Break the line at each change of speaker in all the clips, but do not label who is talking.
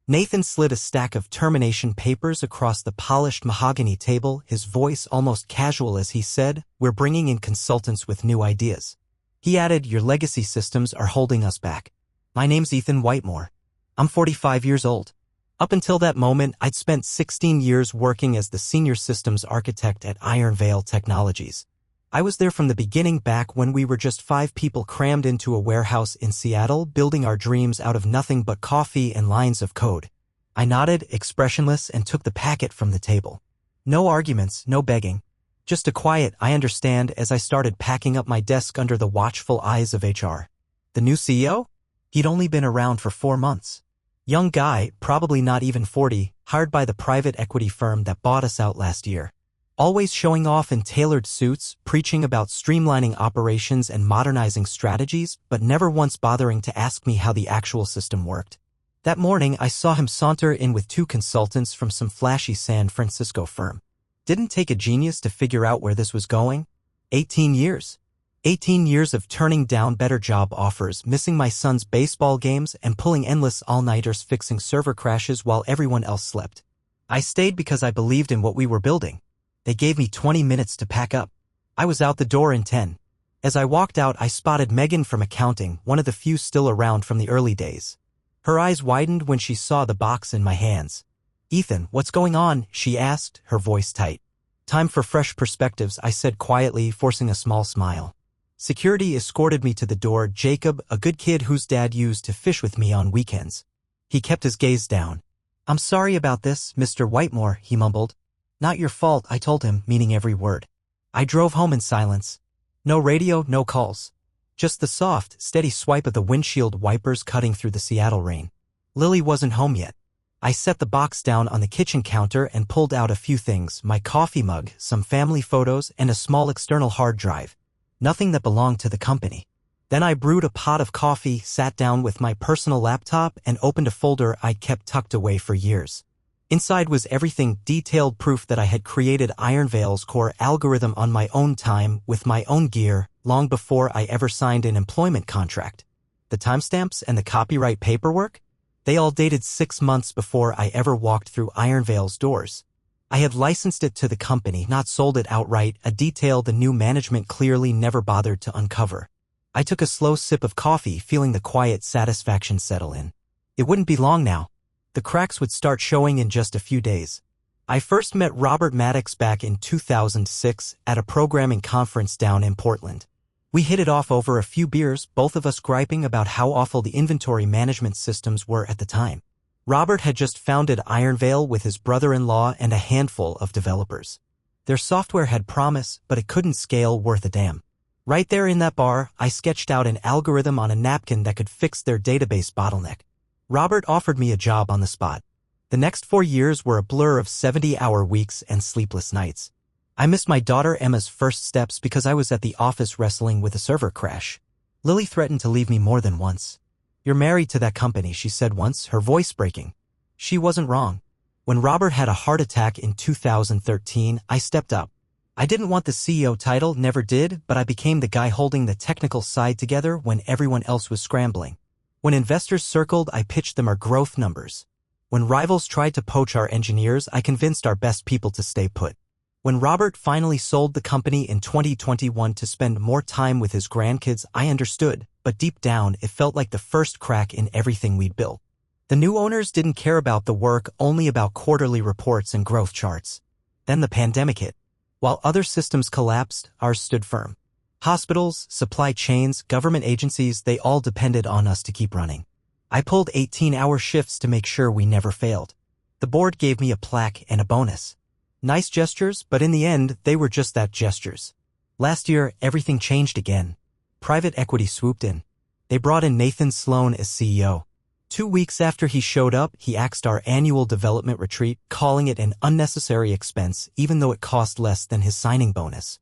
Nathan slid a stack of termination papers across the polished mahogany table, his voice almost casual as he said, "We're bringing in consultants with new ideas." He added, "Your legacy systems are holding us back." My name's Ethan Whitemore. I'm 45 years old. Up until that moment, I'd spent 16 years working as the senior systems architect at Iron Veil Technologies. I was there from the beginning, back when we were just 5 people crammed into a warehouse in Seattle, building our dreams out of nothing but coffee and lines of code. I nodded, expressionless, and took the packet from the table. No arguments, no begging. Just a quiet, "I understand," as I started packing up my desk under the watchful eyes of HR. The new CEO? He'd only been around for 4 months. Young guy, probably not even 40, hired by the private equity firm that bought us out last year. Always showing off in tailored suits, preaching about streamlining operations and modernizing strategies, but never once bothering to ask me how the actual system worked. That morning, I saw him saunter in with 2 consultants from some flashy San Francisco firm. Didn't take a genius to figure out where this was going. 18 years. 18 years of turning down better job offers, missing my son's baseball games, and pulling endless all-nighters fixing server crashes while everyone else slept. I stayed because I believed in what we were building. They gave me 20 minutes to pack up. I was out the door in 10. As I walked out, I spotted Megan from accounting, one of the few still around from the early days. Her eyes widened when she saw the box in my hands. "Ethan, what's going on?" she asked, her voice tight. "Time for fresh perspectives," I said quietly, forcing a small smile. Security escorted me to the door. Jacob, a good kid whose dad used to fish with me on weekends. He kept his gaze down. "I'm sorry about this, Mr. Whitemore," he mumbled. "Not your fault," I told him, meaning every word. I drove home in silence. No radio, no calls. Just the soft, steady swipe of the windshield wipers cutting through the Seattle rain. Lily wasn't home yet. I set the box down on the kitchen counter and pulled out a few things: my coffee mug, some family photos, and a small external hard drive. Nothing that belonged to the company. Then I brewed a pot of coffee, sat down with my personal laptop, and opened a folder I'd kept tucked away for years. Inside was everything: detailed proof that I had created Iron Veil's core algorithm on my own time, with my own gear, long before I ever signed an employment contract. The timestamps and the copyright paperwork? They all dated 6 months before I ever walked through Iron Veil's doors. I had licensed it to the company, not sold it outright, a detail the new management clearly never bothered to uncover. I took a slow sip of coffee, feeling the quiet satisfaction settle in. It wouldn't be long now. The cracks would start showing in just a few days. I first met Robert Maddox back in 2006 at a programming conference down in Portland. We hit it off over a few beers, both of us griping about how awful the inventory management systems were at the time. Robert had just founded Iron Veil with his brother-in-law and a handful of developers. Their software had promise, but it couldn't scale worth a damn. Right there in that bar, I sketched out an algorithm on a napkin that could fix their database bottleneck. Robert offered me a job on the spot. The next 4 years were a blur of 70-hour weeks and sleepless nights. I missed my daughter Emma's first steps because I was at the office wrestling with a server crash. Lily threatened to leave me more than once. "You're married to that company," she said once, her voice breaking. She wasn't wrong. When Robert had a heart attack in 2013, I stepped up. I didn't want the CEO title, never did, but I became the guy holding the technical side together when everyone else was scrambling. When investors circled, I pitched them our growth numbers. When rivals tried to poach our engineers, I convinced our best people to stay put. When Robert finally sold the company in 2021 to spend more time with his grandkids, I understood, but deep down it felt like the first crack in everything we'd built. The new owners didn't care about the work, only about quarterly reports and growth charts. Then the pandemic hit. While other systems collapsed, ours stood firm. Hospitals, supply chains, government agencies, they all depended on us to keep running. I pulled 18-hour shifts to make sure we never failed. The board gave me a plaque and a bonus. Nice gestures, but in the end, they were just that, gestures. Last year, everything changed again. Private equity swooped in. They brought in Nathan Sloan as CEO. 2 weeks after he showed up, he axed our annual development retreat, calling it an unnecessary expense, even though it cost less than his signing bonus.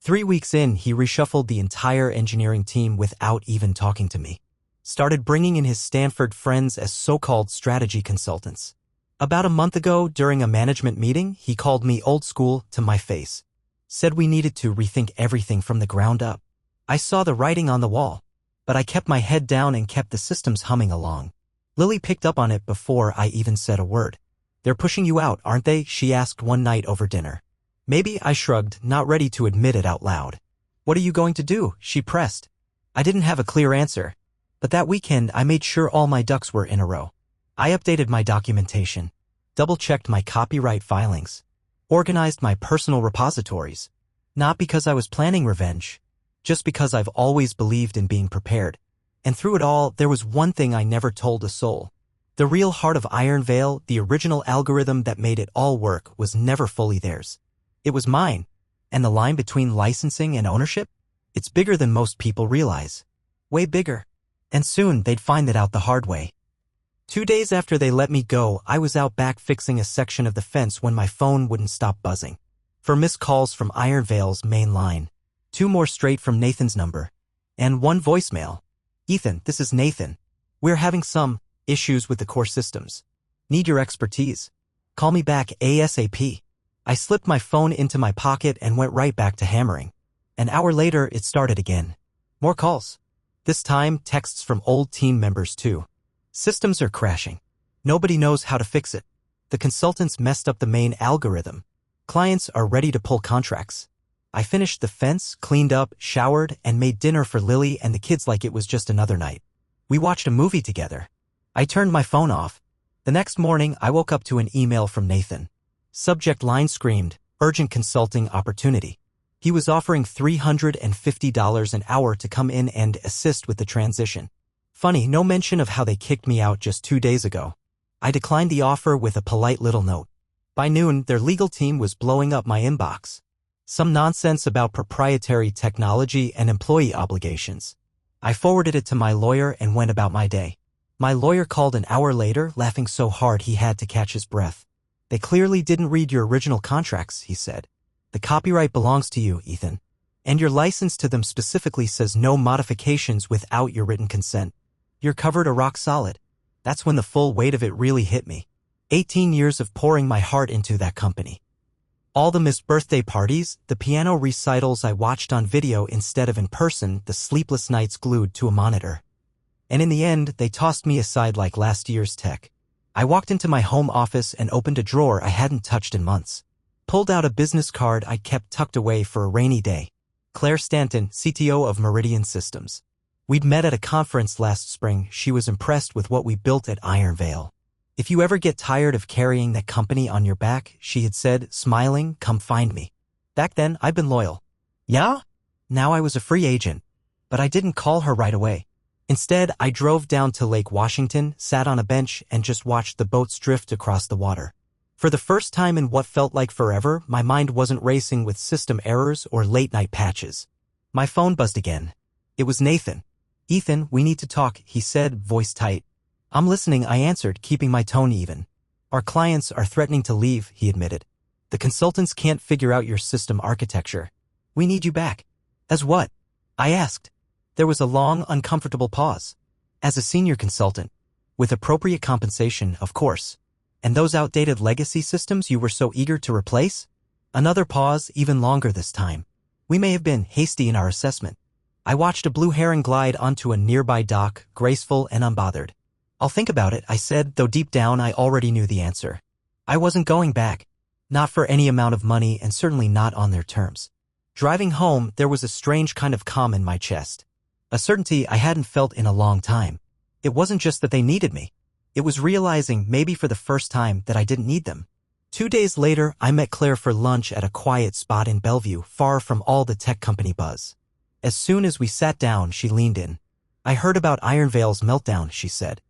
3 weeks in, he reshuffled the entire engineering team without even talking to me. Started bringing in his Stanford friends as so-called strategy consultants. About a month ago, during a management meeting, he called me old school to my face. Said we needed to rethink everything from the ground up. I saw the writing on the wall, but I kept my head down and kept the systems humming along. Lily picked up on it before I even said a word. They're pushing you out, aren't they? She asked one night over dinner. Maybe, I shrugged, not ready to admit it out loud. What are you going to do? She pressed. I didn't have a clear answer. But that weekend I made sure all my ducks were in a row. I updated my documentation, double-checked my copyright filings, organized my personal repositories. Not because I was planning revenge, just because I've always believed in being prepared. And through it all, there was one thing I never told a soul. The real heart of Iron Veil, the original algorithm that made it all work, was never fully theirs. It was mine. And the line between licensing and ownership? It's bigger than most people realize. Way bigger. And soon they'd find it out the hard way. 2 days after they let me go, I was out back fixing a section of the fence when my phone wouldn't stop buzzing. For missed calls from Iron Veil's main line. 2 more straight from Nathan's number. And 1 voicemail. Ethan, this is Nathan. We're having some issues with the core systems. Need your expertise. Call me back ASAP. I slipped my phone into my pocket and went right back to hammering. An hour later, it started again. More calls. This time, texts from old team members too. Systems are crashing. Nobody knows how to fix it. The consultants messed up the main algorithm. Clients are ready to pull contracts. I finished the fence, cleaned up, showered, and made dinner for Lily and the kids like it was just another night. We watched a movie together. I turned my phone off. The next morning, I woke up to an email from Nathan. Subject line screamed, urgent consulting opportunity. He was offering $350 an hour to come in and assist with the transition. Funny, no mention of how they kicked me out just 2 days ago. I declined the offer with a polite little note. By noon, their legal team was blowing up my inbox. Some nonsense about proprietary technology and employee obligations. I forwarded it to my lawyer and went about my day. My lawyer called an hour later, laughing so hard he had to catch his breath. They clearly didn't read your original contracts, he said. The copyright belongs to you, Ethan. And your license to them specifically says no modifications without your written consent. You're covered a rock solid. That's when the full weight of it really hit me. 18 years of pouring my heart into that company. All the missed birthday parties, the piano recitals I watched on video instead of in person, the sleepless nights glued to a monitor. And in the end, they tossed me aside like last year's tech. I walked into my home office and opened a drawer I hadn't touched in months. Pulled out a business card I'd kept tucked away for a rainy day. Claire Stanton, CTO of Meridian Systems. We'd met at a conference last spring. She was impressed with what we built at Iron Veil. If you ever get tired of carrying that company on your back, she had said, smiling, come find me. Back then, I'd been loyal. Yeah? Now I was a free agent. But I didn't call her right away. Instead, I drove down to Lake Washington, sat on a bench, and just watched the boats drift across the water. For the first time in what felt like forever, my mind wasn't racing with system errors or late-night patches. My phone buzzed again. It was Nathan. Ethan, we need to talk, he said, voice tight. I'm listening, I answered, keeping my tone even. Our clients are threatening to leave, he admitted. The consultants can't figure out your system architecture. We need you back. As what? I asked. There was a long, uncomfortable pause. As a senior consultant. With appropriate compensation, of course. And those outdated legacy systems you were so eager to replace? Another pause, even longer this time. We may have been hasty in our assessment. I watched a blue heron glide onto a nearby dock, graceful and unbothered. I'll think about it, I said, though deep down I already knew the answer. I wasn't going back. Not for any amount of money and certainly not on their terms. Driving home, there was a strange kind of calm in my chest. A certainty I hadn't felt in a long time. It wasn't just that they needed me. It was realizing, maybe for the first time, that I didn't need them. 2 days later, I met Claire for lunch at a quiet spot in Bellevue, far from all the tech company buzz. As soon as we sat down, she leaned in. I heard about Iron Veil's meltdown, she said.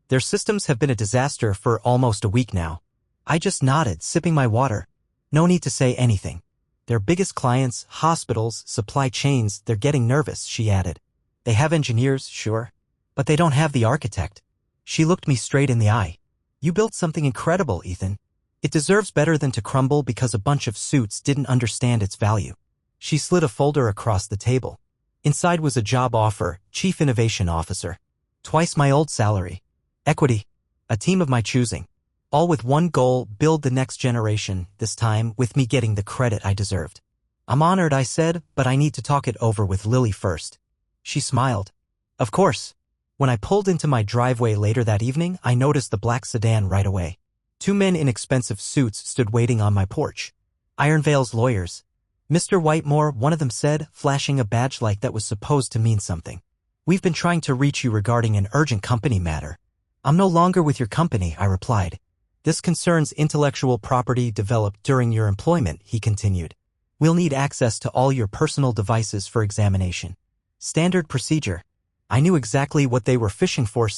Their systems have been a disaster for almost a week now. I just nodded, sipping my water. No need to say anything. Their biggest clients, hospitals, supply chains, they're getting nervous, she added. They have engineers, sure. But they don't have the architect. She looked me straight in the eye. You built something incredible, Ethan. It deserves better than to crumble because a bunch of suits didn't understand its value. She slid a folder across the table. Inside was a job offer, Chief Innovation Officer. Twice my old salary. Equity. A team of my choosing. All with one goal, build the next generation, this time with me getting the credit I deserved. I'm honored, I said, but I need to talk it over with Lily first. She smiled. Of course. When I pulled into my driveway later that evening, I noticed the black sedan right away. Two men in expensive suits stood waiting on my porch. Ironvale's lawyers. Mr. Whitemore, one of them said, flashing a badge like that was supposed to mean something. We've been trying to reach you regarding an urgent company matter. I'm no longer with your company, I replied. This concerns intellectual property developed during your employment, he continued. We'll need access to all your personal devices for examination. Standard procedure. I knew exactly what they were fishing for,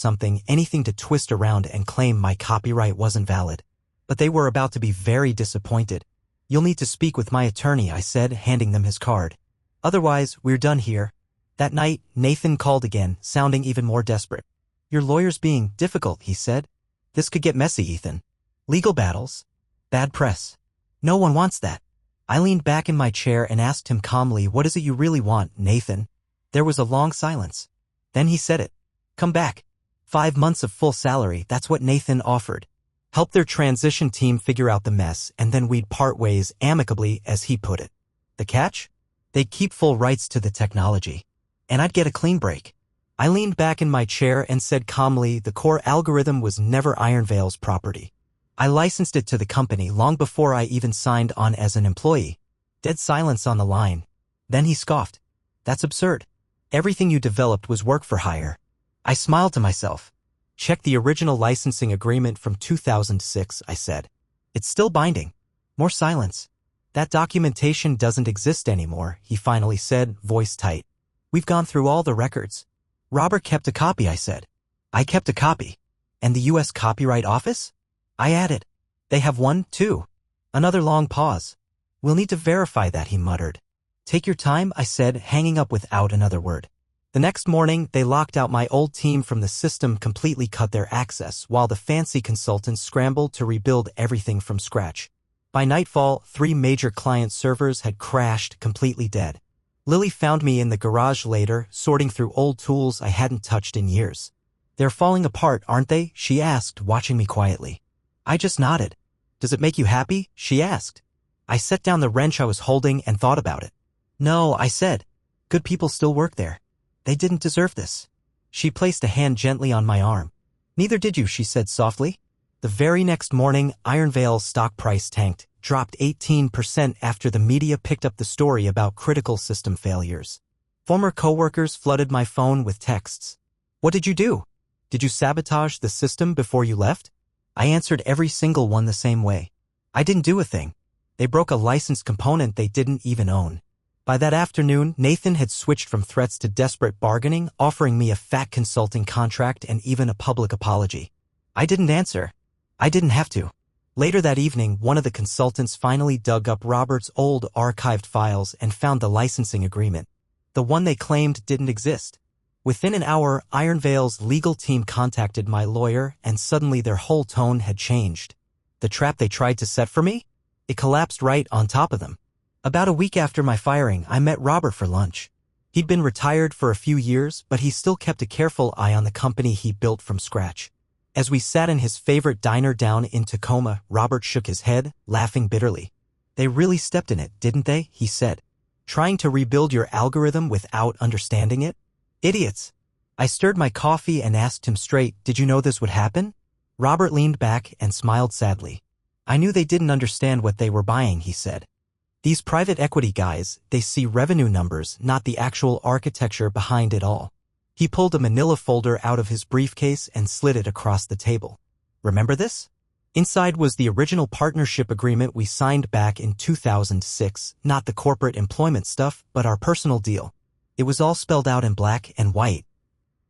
anything to twist around and claim my copyright wasn't valid. But they were about to be very disappointed. You'll need to speak with my attorney, I said, handing them his card. Otherwise, we're done here. That night, Nathan called again, sounding even more desperate. Your lawyer's being difficult, he said. This could get messy, Ethan. Legal battles. Bad press. No one wants that. I leaned back in my chair and asked him calmly, what is it you really want, Nathan? There was a long silence. Then he said it. Come back. 5 months of full salary, that's what Nathan offered. Help their transition team figure out the mess, and then we'd part ways amicably, as he put it. The catch? They'd keep full rights to the technology. And I'd get a clean break. I leaned back in my chair and said calmly, the core algorithm was never Ironvale's property. I licensed it to the company long before I even signed on as an employee. Dead silence on the line. Then he scoffed. That's absurd. Everything you developed was work for hire. I smiled to myself. Check the original licensing agreement from 2006, I said. It's still binding. More silence. That documentation doesn't exist anymore, he finally said, voice tight. We've gone through all the records. Robert kept a copy, I said. I kept a copy. And the U.S. Copyright Office? I added. They have one, too. Another long pause. We'll need to verify that, he muttered. Take your time, I said, hanging up without another word. The next morning, they locked out my old team from the system, completely cut their access, while the fancy consultants scrambled to rebuild everything from scratch. By nightfall, 3 major client servers had crashed, completely dead. Lily found me in the garage later, sorting through old tools I hadn't touched in years. They're falling apart, aren't they? She asked, watching me quietly. I just nodded. Does it make you happy? She asked. I set down the wrench I was holding and thought about it. No, I said. Good people still work there. They didn't deserve this. She placed a hand gently on my arm. Neither did you, she said softly. The very next morning, Ironvale's stock price tanked, dropped 18% after the media picked up the story about critical system failures. Former coworkers flooded my phone with texts. What did you do? Did you sabotage the system before you left? I answered every single one the same way. I didn't do a thing. They broke a licensed component they didn't even own. By that afternoon, Nathan had switched from threats to desperate bargaining, offering me a fat consulting contract and even a public apology. I didn't answer. I didn't have to. Later that evening, one of the consultants finally dug up Robert's old archived files and found the licensing agreement. The one they claimed didn't exist. Within an hour, Ironvale's legal team contacted my lawyer, and suddenly their whole tone had changed. The trap they tried to set for me? It collapsed right on top of them. About a week after my firing, I met Robert for lunch. He'd been retired for a few years, but he still kept a careful eye on the company he built from scratch. As we sat in his favorite diner down in Tacoma, Robert shook his head, laughing bitterly. They really stepped in it, didn't they? He said. Trying to rebuild your algorithm without understanding it? Idiots. I stirred my coffee and asked him straight, did you know this would happen? Robert leaned back and smiled sadly. I knew they didn't understand what they were buying, he said. These private equity guys, they see revenue numbers, not the actual architecture behind it all. He pulled a manila folder out of his briefcase and slid it across the table. Remember this? Inside was the original partnership agreement we signed back in 2006, not the corporate employment stuff, but our personal deal. It was all spelled out in black and white.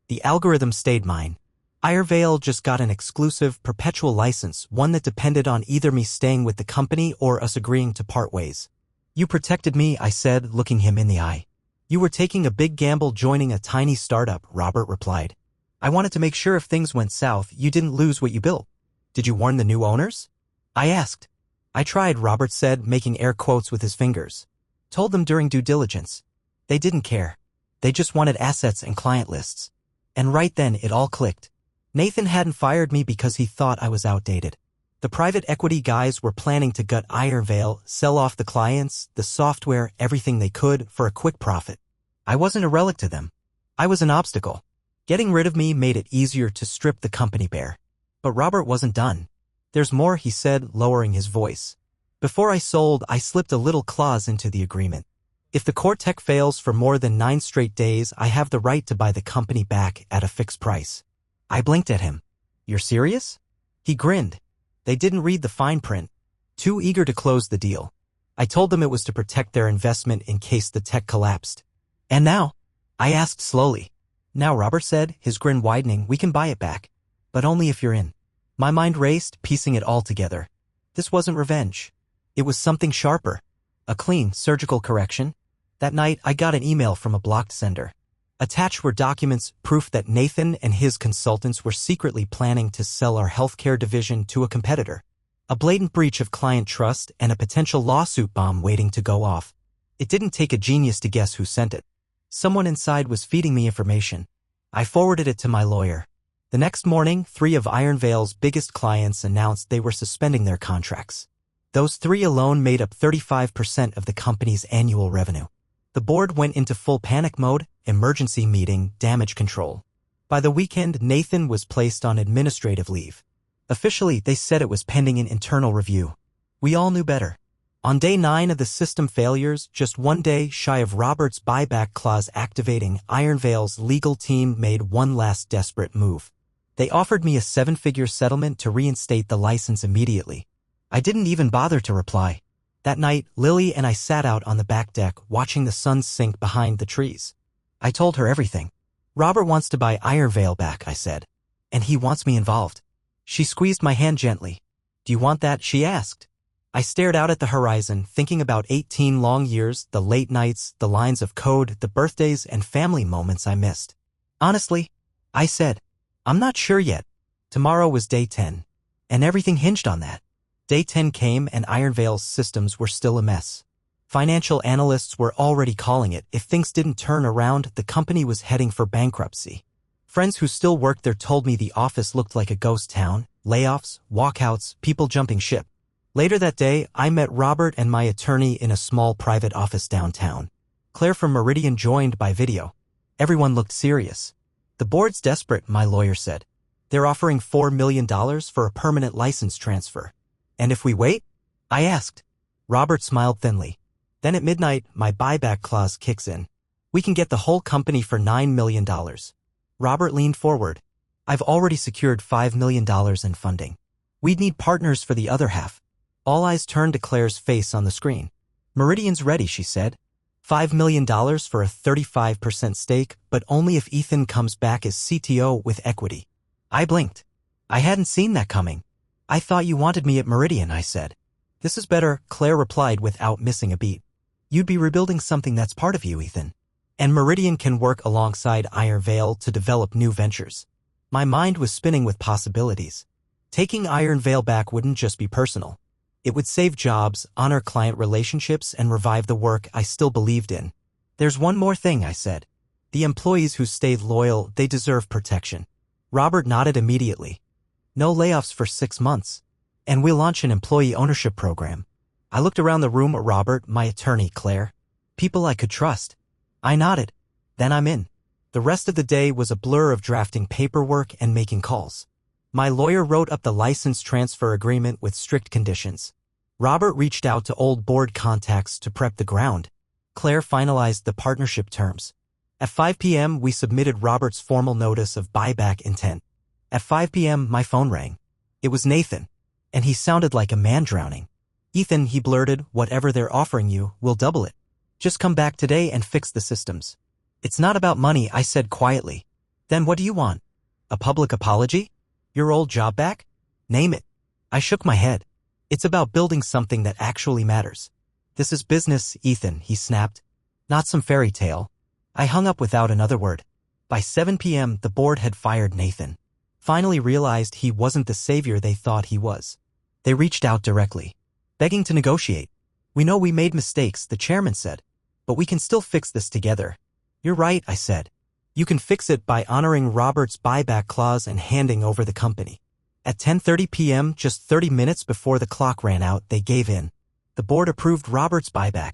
The algorithm stayed mine. Ironvale just got an exclusive, perpetual license, one that depended on either me staying with the company or us agreeing to part ways. You protected me, I said, looking him in the eye. You were taking a big gamble joining a tiny startup, Robert replied. I wanted to make sure if things went south, you didn't lose what you built. Did you warn the new owners? I asked. I tried, Robert said, making air quotes with his fingers. Told them during due diligence. They didn't care. They just wanted assets and client lists. And right then it all clicked. Nathan hadn't fired me because he thought I was outdated. The private equity guys were planning to gut Ironvale, sell off the clients, the software, everything they could for a quick profit. I wasn't a relic to them. I was an obstacle. Getting rid of me made it easier to strip the company bare. But Robert wasn't done. There's more, he said, lowering his voice. Before I sold, I slipped a little clause into the agreement. If the core tech fails for more than 9 straight days, I have the right to buy the company back at a fixed price. I blinked at him. You're serious? He grinned. They didn't read the fine print. Too eager to close the deal. I told them it was to protect their investment in case the tech collapsed. And now? I asked slowly. Now, Robert said, his grin widening, we can buy it back. But only if you're in. My mind raced, piecing it all together. This wasn't revenge. It was something sharper. A clean, surgical correction. That night, I got an email from a blocked sender. Attached were documents, proof that Nathan and his consultants were secretly planning to sell our healthcare division to a competitor. A blatant breach of client trust and a potential lawsuit bomb waiting to go off. It didn't take a genius to guess who sent it. Someone inside was feeding me information. I forwarded it to my lawyer. The next morning, 3 of Ironvale's biggest clients announced they were suspending their contracts. Those 3 alone made up 35% of the company's annual revenue. The board went into full panic mode, emergency meeting, damage control. By the weekend, Nathan was placed on administrative leave. Officially, they said it was pending an internal review. We all knew better. On day 9 of the system failures, just 1 day shy of Robert's buyback clause activating, Ironvale's legal team made one last desperate move. They offered me a 7-figure settlement to reinstate the license immediately. I didn't even bother to reply. That night, Lily and I sat out on the back deck, watching the sun sink behind the trees. I told her everything. Robert wants to buy Ironvale back, I said. And he wants me involved. She squeezed my hand gently. Do you want that? She asked. I stared out at the horizon, thinking about 18 long years, the late nights, the lines of code, the birthdays and family moments I missed. Honestly, I said, I'm not sure yet. Tomorrow was day 10. And everything hinged on that. Day 10 came and Ironvale's systems were still a mess. Financial analysts were already calling it. If things didn't turn around, the company was heading for bankruptcy. Friends who still worked there told me the office looked like a ghost town. Layoffs, walkouts, people jumping ship. Later that day, I met Robert and my attorney in a small private office downtown. Claire from Meridian joined by video. Everyone looked serious. The board's desperate, my lawyer said. They're offering $4 million for a permanent license transfer. And if we wait? I asked. Robert smiled thinly. Then at midnight, my buyback clause kicks in. We can get the whole company for $9 million. Robert leaned forward. I've already secured $5 million in funding. We'd need partners for the other half. All eyes turned to Claire's face on the screen. Meridian's ready, she said. $5 million for a 35% stake, but only if Ethan comes back as CTO with equity. I blinked. I hadn't seen that coming. I thought you wanted me at Meridian, I said. This is better, Claire replied without missing a beat. You'd be rebuilding something that's part of you, Ethan. And Meridian can work alongside Ironvale to develop new ventures. My mind was spinning with possibilities. Taking Ironvale back wouldn't just be personal. It would save jobs, honor client relationships, and revive the work I still believed in. There's one more thing, I said. The employees who stayed loyal, they deserve protection. Robert nodded immediately. No layoffs for 6 months. And we'll launch an employee ownership program. I looked around the room at Robert, my attorney, Claire. People I could trust. I nodded. Then I'm in. The rest of the day was a blur of drafting paperwork and making calls. My lawyer wrote up the license transfer agreement with strict conditions. Robert reached out to old board contacts to prep the ground. Claire finalized the partnership terms. At 5 p.m., we submitted Robert's formal notice of buyback intent. At 5 p.m., my phone rang. It was Nathan, and he sounded like a man drowning. Ethan, he blurted, whatever they're offering you, we'll double it. Just come back today and fix the systems. It's not about money, I said quietly. Then what do you want? A public apology? Your old job back? Name it. I shook my head. It's about building something that actually matters. This is business, Ethan, he snapped. Not some fairy tale. I hung up without another word. By 7 p.m., the board had fired Nathan. Finally realized he wasn't the savior they thought he was. They reached out directly, begging to negotiate. We know we made mistakes, the chairman said, but we can still fix this together. You're right, I said. You can fix it by honoring Robert's buyback clause and handing over the company. At 10:30 p.m., just 30 minutes before the clock ran out, they gave in. The board approved Robert's buyback.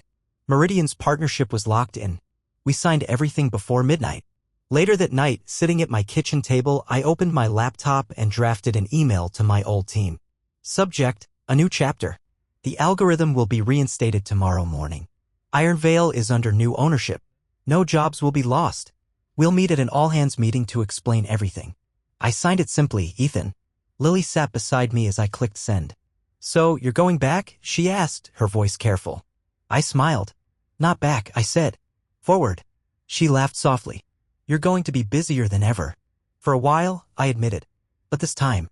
Meridian's partnership was locked in. We signed everything before midnight. Later that night, sitting at my kitchen table, I opened my laptop and drafted an email to my old team. Subject, a new chapter. The algorithm will be reinstated tomorrow morning. Iron Veil is under new ownership. No jobs will be lost. We'll meet at an all-hands meeting to explain everything. I signed it simply, Ethan. Lily sat beside me as I clicked send. So, you're going back? She asked, her voice careful. I smiled. Not back, I said. Forward. She laughed softly. You're going to be busier than ever. For a while, I admitted. But this time,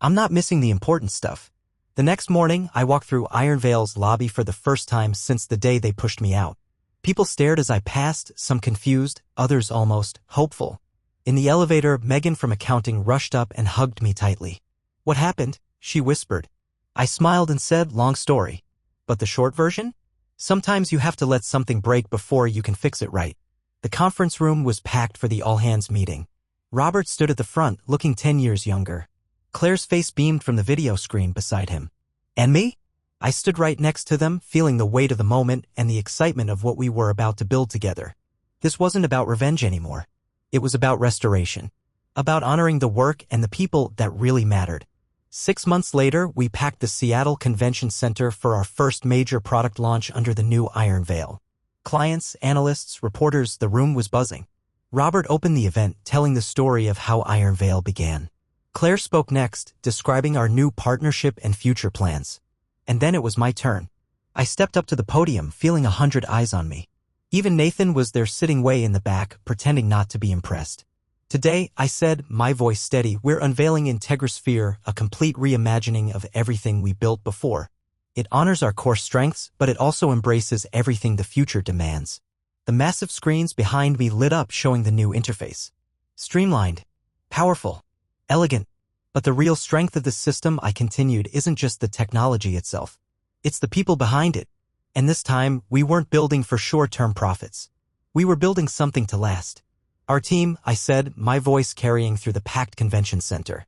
I'm not missing the important stuff. The next morning, I walked through Iron Veil's lobby for the first time since the day they pushed me out. People stared as I passed, some confused, others almost hopeful. In the elevator, Megan from accounting rushed up and hugged me tightly. What happened? She whispered. I smiled and said, long story. But the short version? Sometimes you have to let something break before you can fix it right. The conference room was packed for the all-hands meeting. Robert stood at the front, looking 10 years younger. Claire's face beamed from the video screen beside him. And me? I stood right next to them, feeling the weight of the moment and the excitement of what we were about to build together. This wasn't about revenge anymore. It was about restoration. About honoring the work and the people that really mattered. 6 months later, we packed the Seattle Convention Center for our first major product launch under the new Iron Veil. Clients, analysts, reporters, the room was buzzing. Robert opened the event, telling the story of how Iron Veil began. Claire spoke next, describing our new partnership and future plans. And then it was my turn. I stepped up to the podium, feeling 100 eyes on me. Even Nathan was there sitting way in the back, pretending not to be impressed. Today, I said, my voice steady, we're unveiling Integrasphere, a complete reimagining of everything we built before. It honors our core strengths, but it also embraces everything the future demands. The massive screens behind me lit up, showing the new interface. Streamlined. Powerful. Elegant. But the real strength of the system, I continued, isn't just the technology itself. It's the people behind it. And this time, we weren't building for short-term profits. We were building something to last. Our team, I said, my voice carrying through the packed convention center.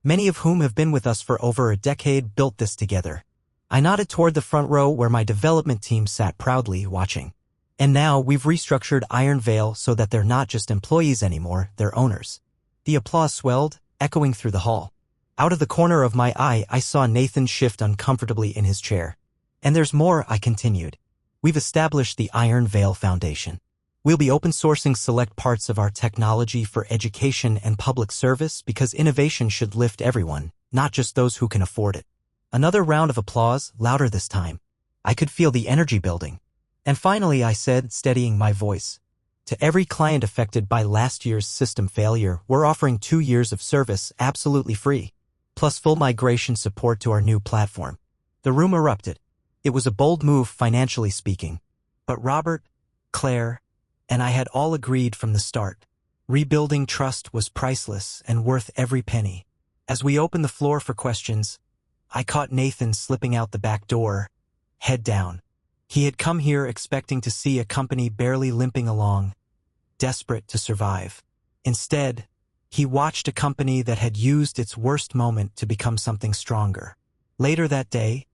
Many of whom have been with us for over a decade, built this together. I nodded toward the front row where my development team sat proudly watching. And now we've restructured Iron Veil so that they're not just employees anymore, they're owners. The applause swelled, echoing through the hall. Out of the corner of my eye, I saw Nathan shift uncomfortably in his chair. And there's more, I continued. We've established the Iron Veil Foundation. We'll be open-sourcing select parts of our technology for education and public service because innovation should lift everyone, not just those who can afford it. Another round of applause, louder this time. I could feel the energy building. And finally, I said, steadying my voice. To every client affected by last year's system failure, we're offering 2 years of service absolutely free, plus full migration support to our new platform. The room erupted. It was a bold move financially speaking. But Robert, Claire, and I had all agreed from the start. Rebuilding trust was priceless and worth every penny. As we opened the floor for questions, I caught Nathan slipping out the back door, head down. He had come here expecting to see a company barely limping along, desperate to survive. Instead, he watched a company that had used its worst moment to become something stronger. Later that day,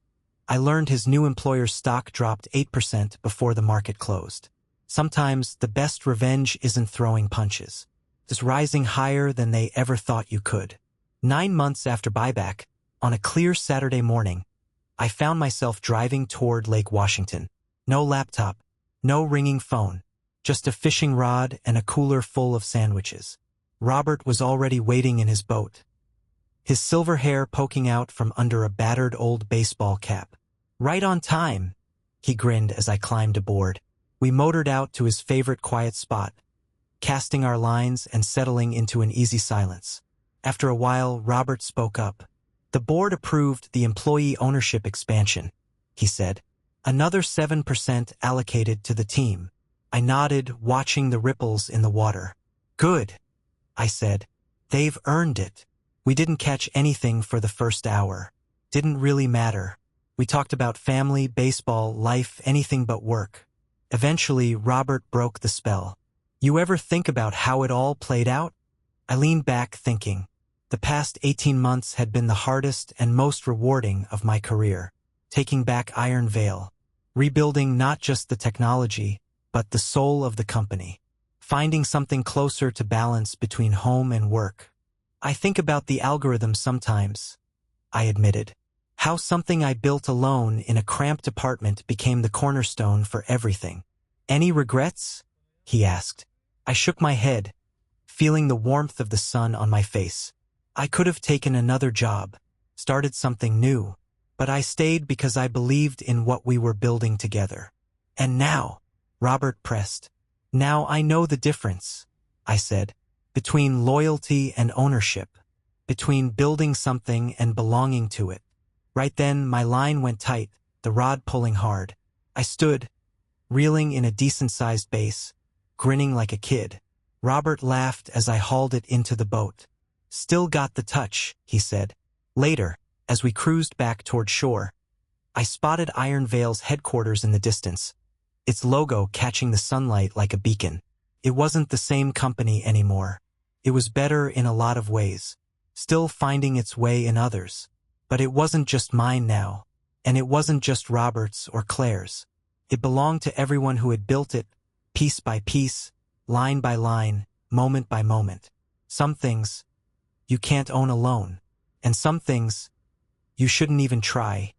I learned his new employer's stock dropped 8% before the market closed. Sometimes the best revenge isn't throwing punches. It's rising higher than they ever thought you could. 9 months after buyback, on a clear Saturday morning, I found myself driving toward Lake Washington. No laptop, no ringing phone, just a fishing rod and a cooler full of sandwiches. Robert was already waiting in his boat, his silver hair poking out from under a battered old baseball cap. Right on time, he grinned as I climbed aboard. We motored out to his favorite quiet spot, casting our lines and settling into an easy silence. After a while, Robert spoke up. The board approved the employee ownership expansion, he said. Another 7% allocated to the team. I nodded, watching the ripples in the water. Good, I said. They've earned it. We didn't catch anything for the first hour. Didn't really matter. We talked about family, baseball, life, anything but work. Eventually, Robert broke the spell. You ever think about how it all played out? I leaned back thinking. The past 18 months had been the hardest and most rewarding of my career. Taking back Iron Veil. Rebuilding not just the technology, but the soul of the company. finding something closer to balance between home and work. I think about the algorithm sometimes, I admitted. How something I built alone in a cramped apartment became the cornerstone for everything. Any regrets? He asked. I shook my head, feeling the warmth of the sun on my face. I could have taken another job, started something new, but I stayed because I believed in what we were building together. And now, Robert pressed. Now I know the difference, I said, between loyalty and ownership, between building something and belonging to it. Right then, my line went tight, the rod pulling hard. I stood, reeling in a decent-sized base, grinning like a kid. Robert laughed as I hauled it into the boat. Still got the touch, he said. Later, as we cruised back toward shore, I spotted Iron Vale's headquarters in the distance, its logo catching the sunlight like a beacon. It wasn't the same company anymore. It was better in a lot of ways, still finding its way in others. But it wasn't just mine now, and it wasn't just Robert's or Claire's. It belonged to everyone who had built it, piece by piece, line by line, moment by moment. Some things you can't own alone, and some things you shouldn't even try.